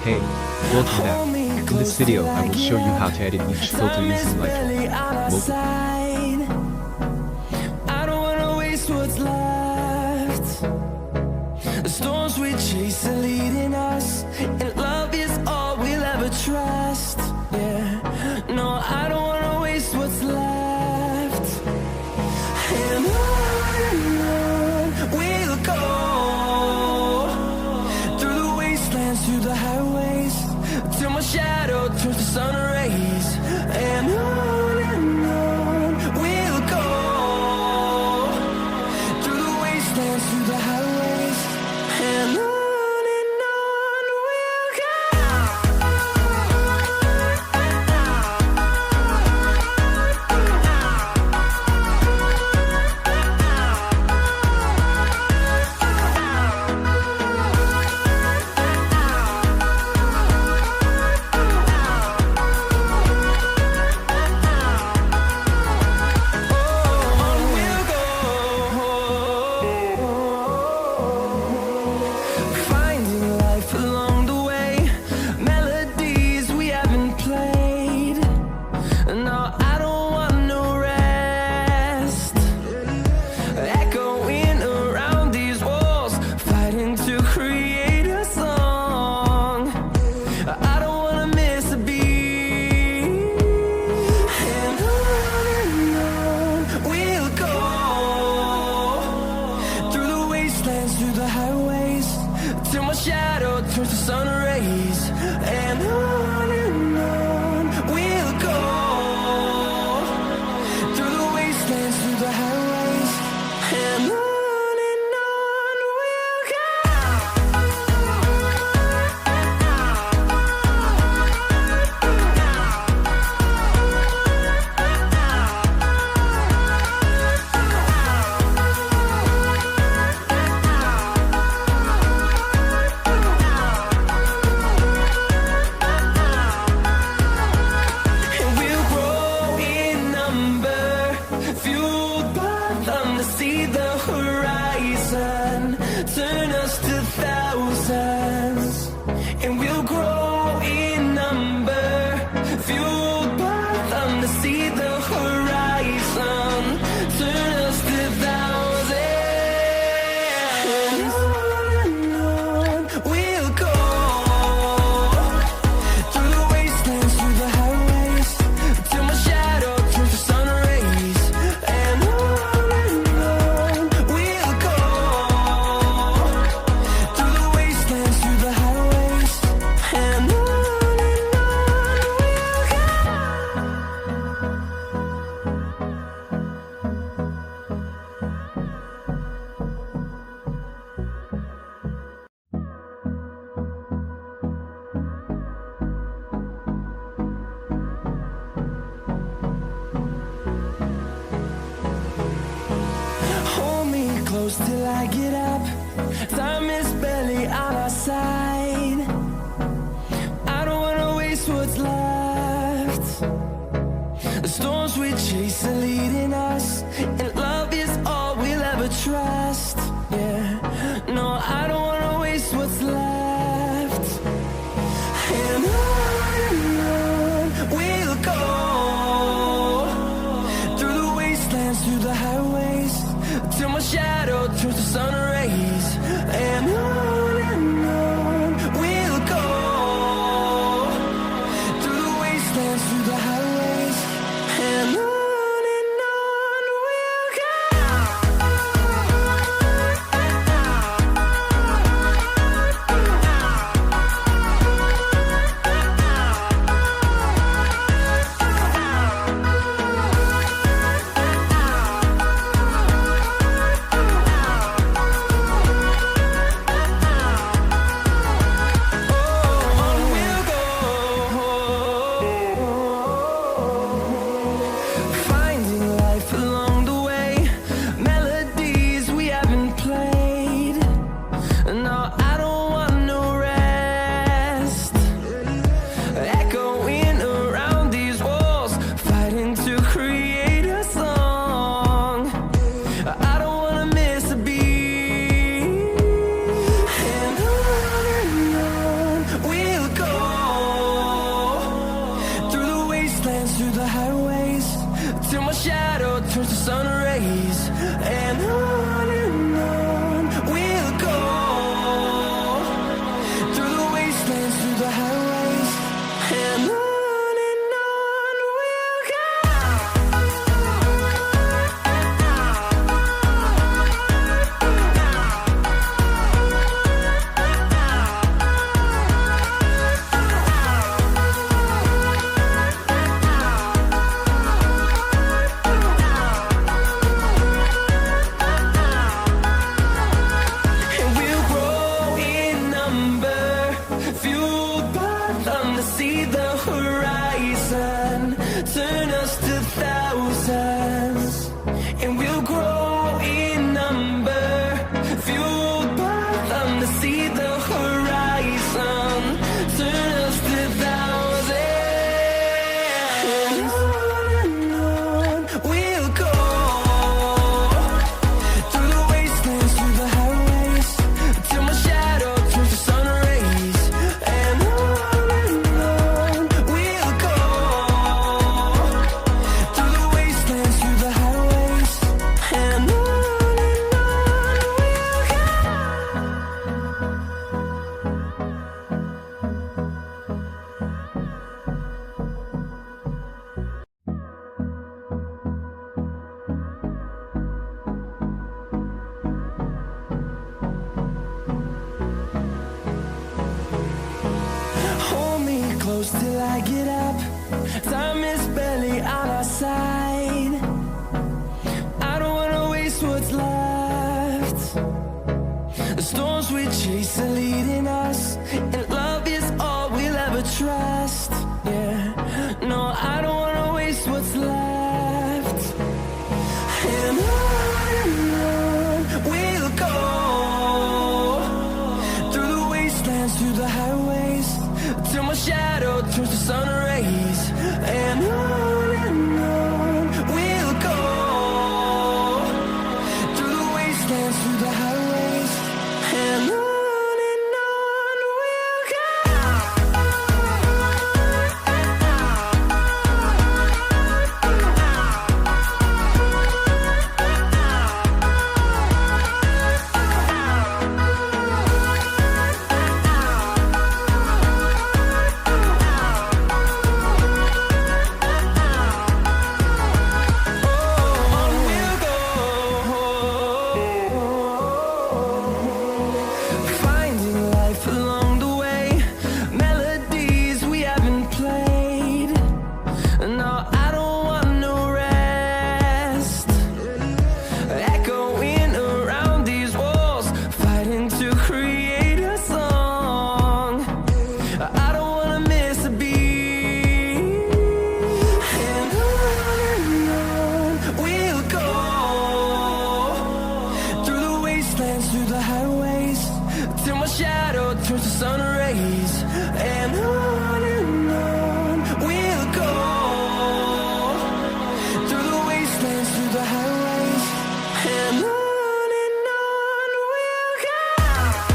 Hey, welcome back. In this video, I will show you how to edit each filter using Lightroom. Mobile. I don't wanna waste what's left. The storms we chase are leading us, and love is all we'll ever trust. Yeah, no, I don't wanna waste what's left. And on we'll go, through the wastelands, through the highways, till my shadow turns to sun rays. And on we'll go, through the wastelands, through the highways, and on we'll go. Through the highways, till my shadow turns to sun rays. And on we'll go, through the wastelands, through the highways, and on we'll go. See the horizon turn us to thousands, and we'll grow in number, fueled by them to see the horizon turn us to thousands. And on we'll go, through the wastelands, through the highways, till my shadow turns to sun rays. And close till I get up. Time is barely on our side. I don't wanna waste what's left. The storms we chase are leading us, and love is all we'll ever trust. Yeah, no, I don't wanna waste what's left. And on we'll go, through the wastelands, through the highways, till my shadow turns to sun rays. And on we'll go, through the wastelands, through the highways, and on we'll go. We'll go. the highways, till my shadow turns to sun rays. And on we'll go, through the wastelands, through the highways, and on we'll go. See the horizon, turn us to thousands, and we'll grow in number, fueled by them to see the horizon, turn us to thousands, and on we'll go, through the wastelands, through the highways, till my shadow turns to sun rays, and on close till I get up. Time is barely on our side. I don't wanna waste what's left. The storms we chase are leading us, and love is all we'll ever trust. Yeah, no, I don't wanna waste what's left. And on we'll go, through the wastelands, through the highways, till my shadow turns to sun rays, and on we'll go, through the wastelands, through the highways, and on we'll go. Through the highways, till my shadow turns to sun rays, and